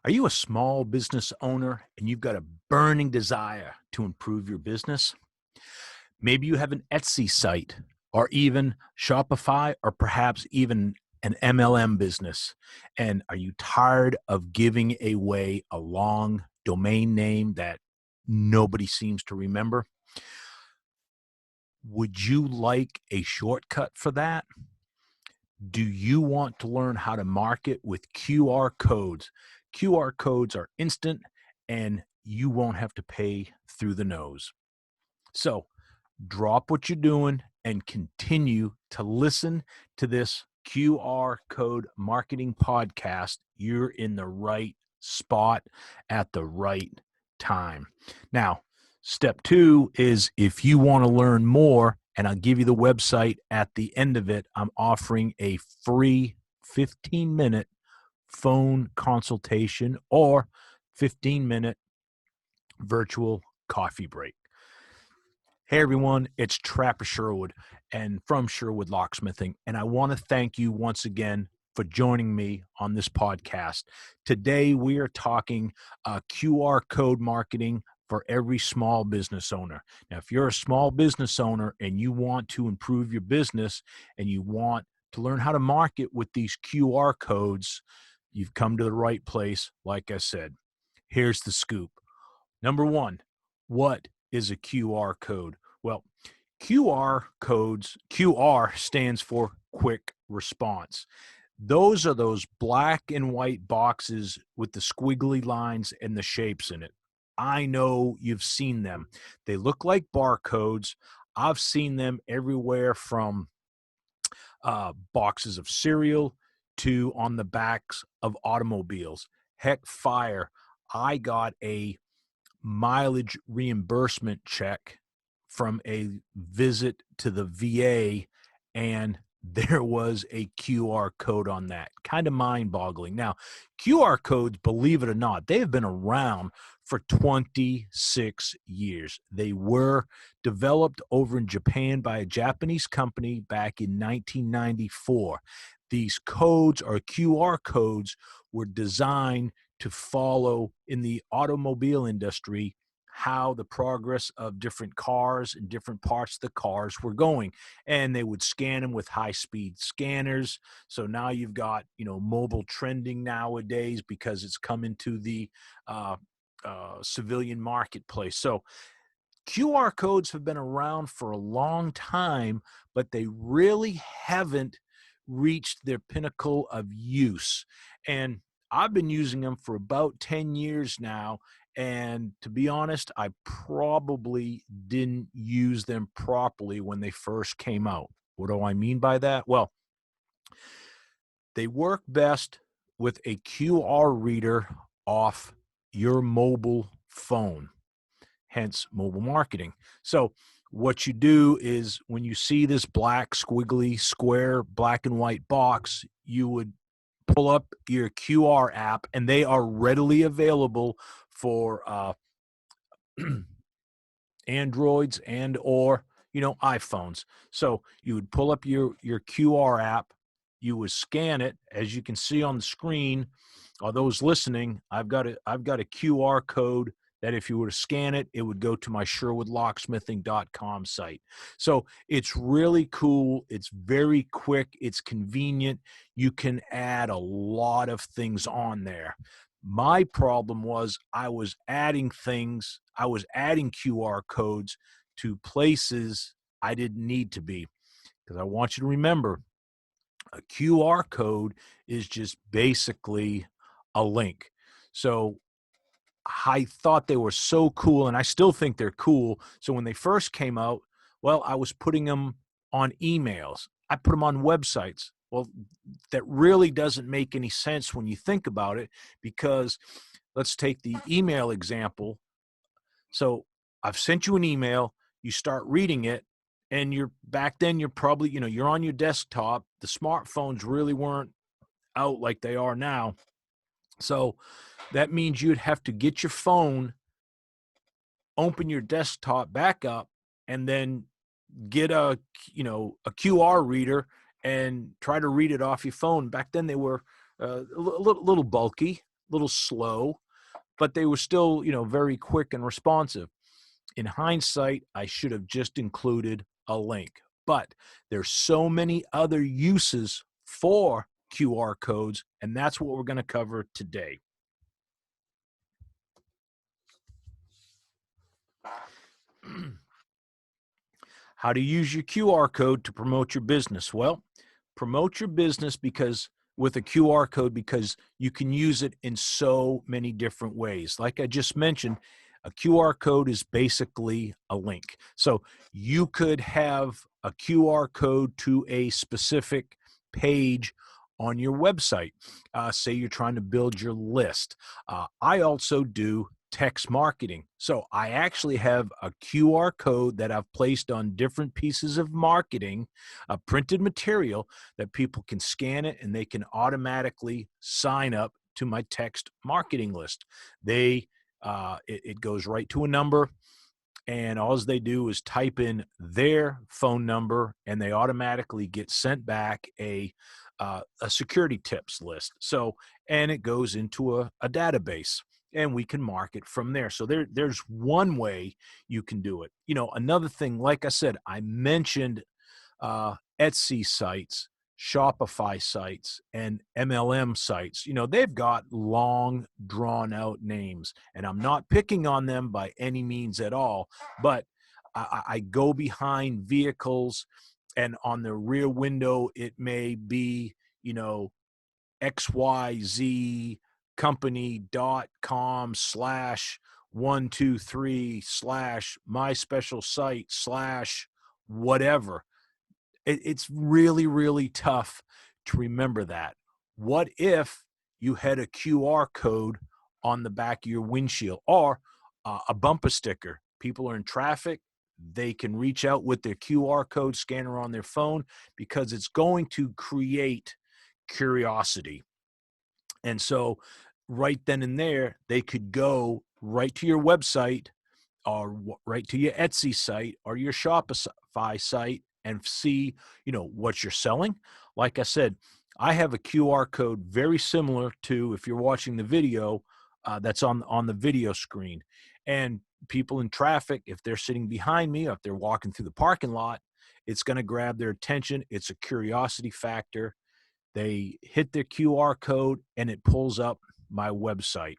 Are you a small business owner and you've got a burning desire to improve your business? Maybe you have an Etsy site or even Shopify or perhaps even an MLM business. And are you tired of giving away a long domain name that nobody seems to remember? Would you like a shortcut for that? Do you want to learn how to market with QR codes? QR codes are instant and you won't have to pay through the nose. So drop what you're doing and continue to listen to this QR code marketing podcast. You're in the right spot at the right time. Now, step two is if you want to learn more, and I'll give you the website at the end of it, I'm offering a free 15-minute phone consultation or 15-minute virtual coffee break. Hey everyone, it's Trapper Sherwood and from Sherwood Locksmithing, and I want to thank you once again for joining me on this podcast. Today we are talking QR code marketing for every small business owner. Now, if you're a small business owner and you want to improve your business and you want to learn how to market with these QR codes, you've come to the right place. Like I said, here's the scoop. Number one, what is a QR code? Well, QR stands for quick response. Those are those black and white boxes with the squiggly lines and the shapes in it. I know you've seen them. They look like barcodes. I've seen them everywhere from boxes of cereal to on the backs of automobiles. Heck, fire. I got a mileage reimbursement check from a visit to the VA, and there was a QR code on that. Kind of mind-boggling. Now, QR codes, believe it or not, they have been around for 26 years. They were developed over in Japan by a Japanese company back in 1994. These codes or QR codes were designed to follow in the automobile industry how the progress of different cars and different parts of the cars were going. And they would scan them with high-speed scanners. So now you've got, mobile trending nowadays because it's come into the civilian marketplace. So QR codes have been around for a long time, but they really haven't reached their pinnacle of use. And I've been using them for about 10 years now. And to be honest, I probably didn't use them properly when they first came out. What do I mean by that? Well, they work best with a QR reader off your mobile phone, hence mobile marketing. So what you do is when you see this black squiggly square black and white box, you would pull up your QR app, and they are readily available for Androids and or iPhones. So you would pull up your QR app, you would scan it. As you can see on the screen, or those listening, I've got a QR code that if you were to scan it, it would go to my SherwoodLocksmithing.com site. So it's really cool. It's very quick. It's convenient. You can add a lot of things on there. My problem was I was adding QR codes to places I didn't need to be, because I want you to remember a QR code is just basically a link. So I thought they were so cool, and I still think they're cool. So when they first came out, well, I was putting them on emails. I put them on websites. Well, that really doesn't make any sense when you think about it, because let's take the email example. So I've sent you an email, you start reading it, and back then you're probably, you're on your desktop. The smartphones really weren't out like they are now. So that means you'd have to get your phone, open your desktop back up, and then get a QR reader and try to read it off your phone. Back then they were a little bulky. little slow, but they were still, very quick and responsive. In hindsight, I should have just included a link, but there's so many other uses for QR codes, and that's what we're going to cover today. How to use your QR code to promote your business. Well, promote your business with a QR code because you can use it in so many different ways. Like I just mentioned, a QR code is basically a link. So you could have a QR code to a specific page on your website. Say you're trying to build your list. I also do text marketing. So I actually have a QR code that I've placed on different pieces of marketing, a printed material that people can scan it and they can automatically sign up to my text marketing list. It goes right to a number, and all they do is type in their phone number and they automatically get sent back a security tips list. So, and it goes into a database and we can market from there. So there's one way you can do it. Another thing, like I said, I mentioned Etsy sites, Shopify sites, and MLM sites. They've got long, drawn out names, and I'm not picking on them by any means at all, but I go behind vehicles, and on the rear window, it may be, XYZ company.com/123/ my special site/ whatever. It's really, really tough to remember that. What if you had a QR code on the back of your windshield or a bumper sticker? People are in traffic. They can reach out with their QR code scanner on their phone because it's going to create curiosity. And so right then and there, they could go right to your website or right to your Etsy site or your Shopify site and see, what you're selling. Like I said, I have a QR code very similar to if you're watching the video that's on the video screen. And people in traffic, if they're sitting behind me, or if they're walking through the parking lot, it's going to grab their attention. It's a curiosity factor. They hit their QR code and it pulls up my website.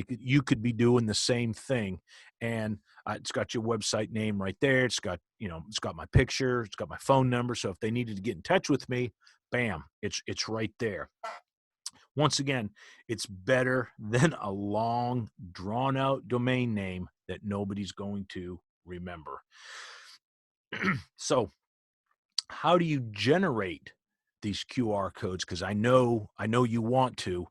You could be doing the same thing, and it's got your website name right there. It's got my picture. It's got my phone number. So if they needed to get in touch with me, bam, it's right there. Once again, it's better than a long, drawn out domain name that nobody's going to remember. So how do you generate these QR codes? Because I know you want to.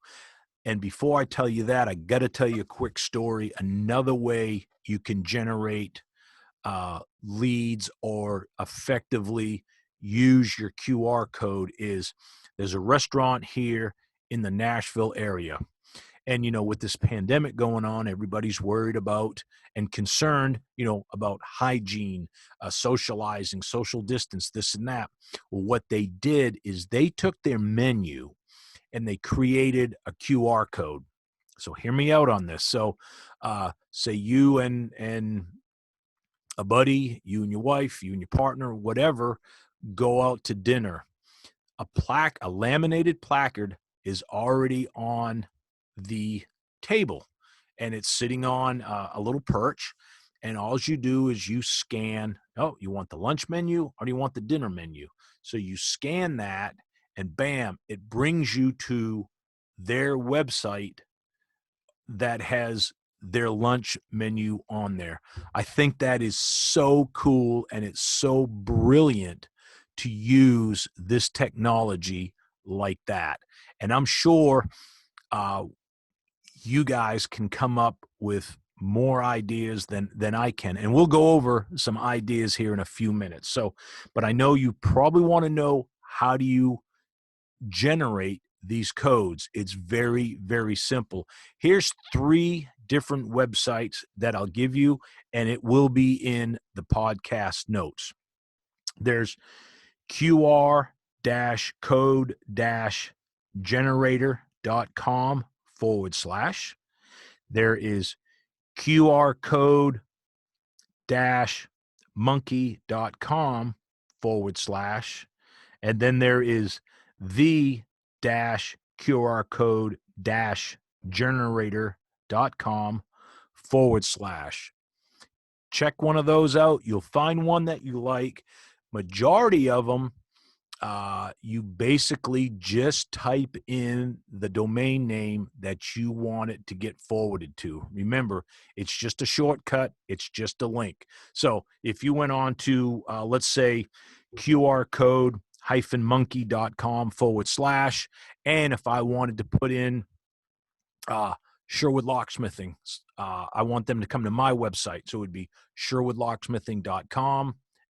And before I tell you that, I got to tell you a quick story. Another way you can generate leads or effectively use your QR code is there's a restaurant here in the Nashville area. And, with this pandemic going on, everybody's worried about and concerned, about hygiene, socializing, social distance, this and that. Well, what they did is they took their menu and they created a QR code. So hear me out on this. So say you and a buddy, you and your wife, you and your partner, whatever, go out to dinner. A laminated placard is already on the table and it's sitting on a little perch. And all you do is you scan, you want the lunch menu or do you want the dinner menu? So you scan that and bam, it brings you to their website that has their lunch menu on there. I think that is so cool and it's so brilliant to use this technology like that. And I'm sure you guys can come up with more ideas than I can. And we'll go over some ideas here in a few minutes. So, but I know you probably want to know, how do you generate these codes? It's very, very simple. Here's 3 different websites that I'll give you, and it will be in the podcast notes. There's QR-code-generator.com There is QR code monkey.com /, and then there is the QR code generator.com /. Check one of those out. You'll find one that you like. Majority of them, you basically just type in the domain name that you want it to get forwarded to. Remember, it's just a shortcut. It's just a link. So if you went on to, let's say, QR code -monkey.com /, and if I wanted to put in Sherwood Locksmithing, I want them to come to my website. So it would be sherwoodlocksmithing.com,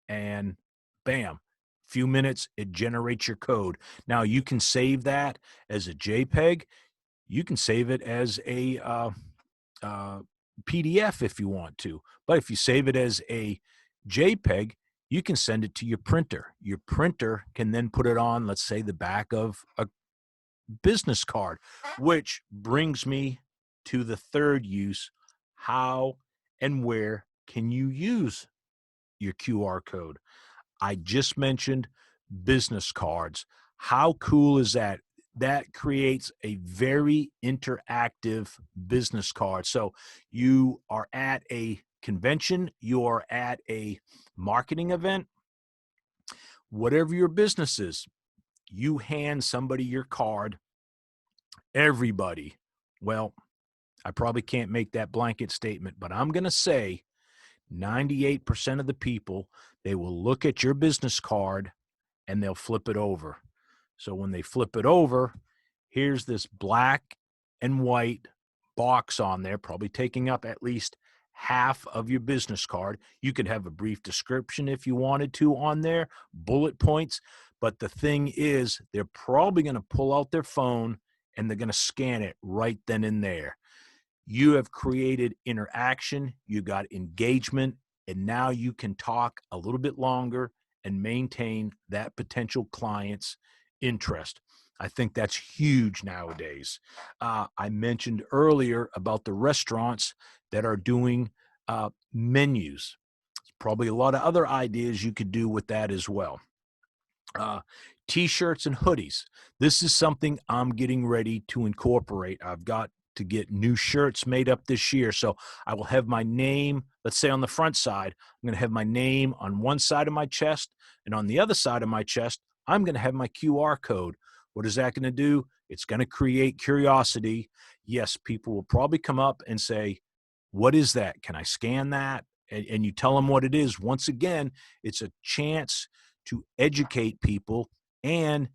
and bam, few minutes, it generates your code. Now you can save that as a JPEG. You can save it as a PDF if you want to. But if you save it as a JPEG, you can send it to your printer. Your printer can then put it on, let's say, the back of a business card, which brings me to the third use. How and where can you use your QR code? I just mentioned business cards. How cool is that? That creates a very interactive business card. So you are at a convention, you are at a marketing event, whatever your business is, you hand somebody your card. Everybody, well, I probably can't make that blanket statement, but I'm going to say 98% of the people, they will look at your business card and they'll flip it over. So when they flip it over, here's this black and white box on there, probably taking up at least half of your business card. You could have a brief description if you wanted to on there, bullet points. But the thing is, they're probably going to pull out their phone and they're going to scan it right then and there. You have created interaction, you got engagement, and now you can talk a little bit longer and maintain that potential client's interest. I think that's huge nowadays. I mentioned earlier about the restaurants that are doing menus. There's probably a lot of other ideas you could do with that as well. T-shirts and hoodies. This is something I'm getting ready to incorporate. I've got to get new shirts made up this year. So I will have my name, let's say on the front side, I'm going to have my name on one side of my chest, and on the other side of my chest, I'm going to have my QR code. What is that going to do? It's going to create curiosity. Yes, people will probably come up and say, what is that? Can I scan that? And you tell them what it is. Once again, it's a chance to educate people, and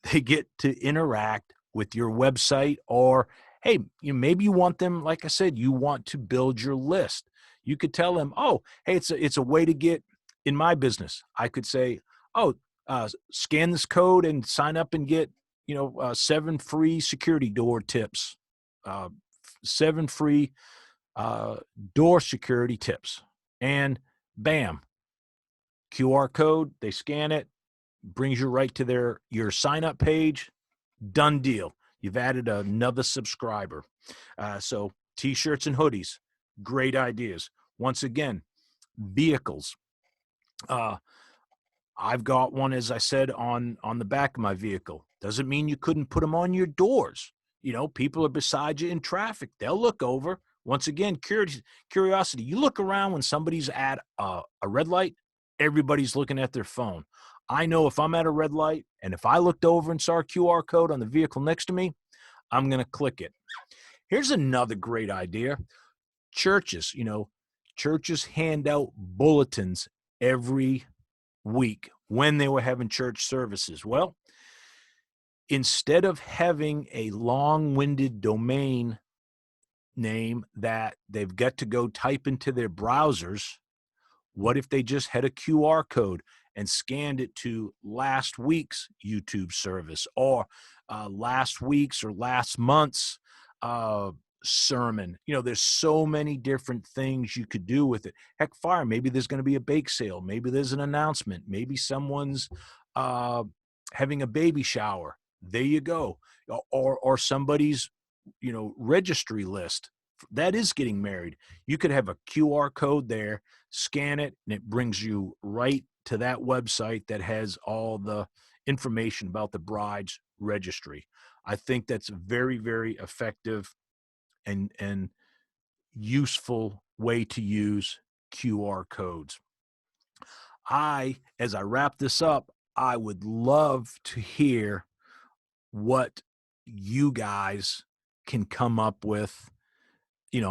they get to interact with your website. Or hey, maybe you want them, like I said, you want to build your list. You could tell them, oh, hey, it's a way to get in my business. I could say, oh, scan this code and sign up and get 7 free security door tips, 7 free door security tips, and bam, QR code, they scan it, brings you right to your sign up page. Done deal. You've added another subscriber. So T-shirts and hoodies, great ideas. Once again, vehicles. I've got one, as I said, on the back of my vehicle. Doesn't mean you couldn't put them on your doors. People are beside you in traffic. They'll look over. Once again, curiosity. You look around when somebody's at a red light, everybody's looking at their phone. I know if I'm at a red light and if I looked over and saw a QR code on the vehicle next to me, I'm going to click it. Here's another great idea. Churches, churches hand out bulletins every week when they were having church services. Well, instead of having a long-winded domain name that they've got to go type into their browsers, what if they just had a QR code and scanned it to last week's YouTube service, or last week's or last month's sermon? There's so many different things you could do with it. Heck, fire, maybe there's going to be a bake sale. Maybe there's an announcement. Maybe someone's having a baby shower. There you go. Or somebody's registry list that is getting married. You could have a QR code there, scan it, and it brings you right to that website that has all the information about the bride's registry. I think that's a very, very effective and useful way to use QR codes. As I wrap this up, I would love to hear what you guys can come up with.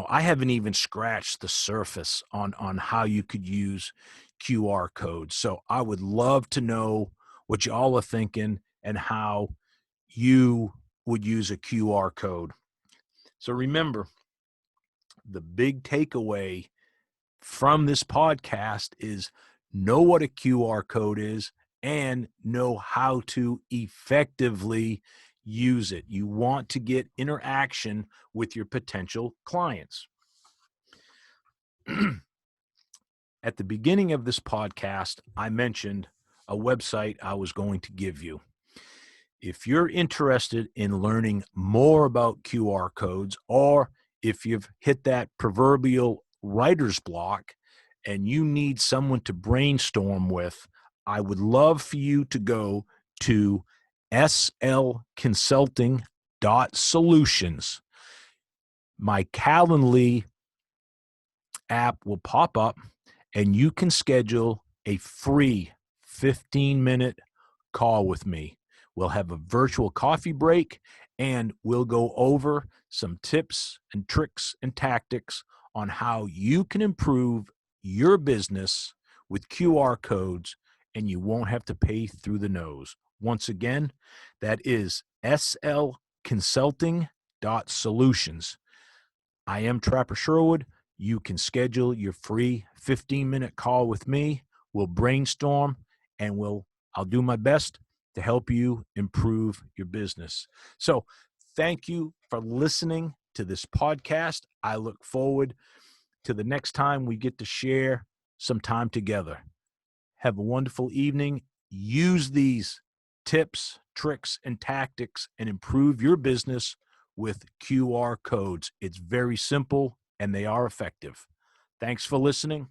I haven't even scratched the surface on how you could use QR codes. So I would love to know what y'all are thinking and how you would use a QR code. So remember, the big takeaway from this podcast is know what a QR code is and know how to effectively use it. You want to get interaction with your potential clients. At the beginning of this podcast, I mentioned a website I was going to give you. If you're interested in learning more about QR codes, or if you've hit that proverbial writer's block and you need someone to brainstorm with, I would love for you to go to slconsulting.solutions. My Calendly app will pop up and you can schedule a free 15-minute call with me. We'll have a virtual coffee break and we'll go over some tips and tricks and tactics on how you can improve your business with QR codes and you won't have to pay through the nose. Once again, that is slconsulting.solutions. I am Trapper Sherwood. You can schedule your free 15-minute call with me. We'll brainstorm and I'll do my best to help you improve your business. So thank you for listening to this podcast. I look forward to the next time we get to share some time together. Have a wonderful evening. Use these tips, tricks, and tactics and improve your business with QR codes. It's very simple and they are effective. Thanks for listening.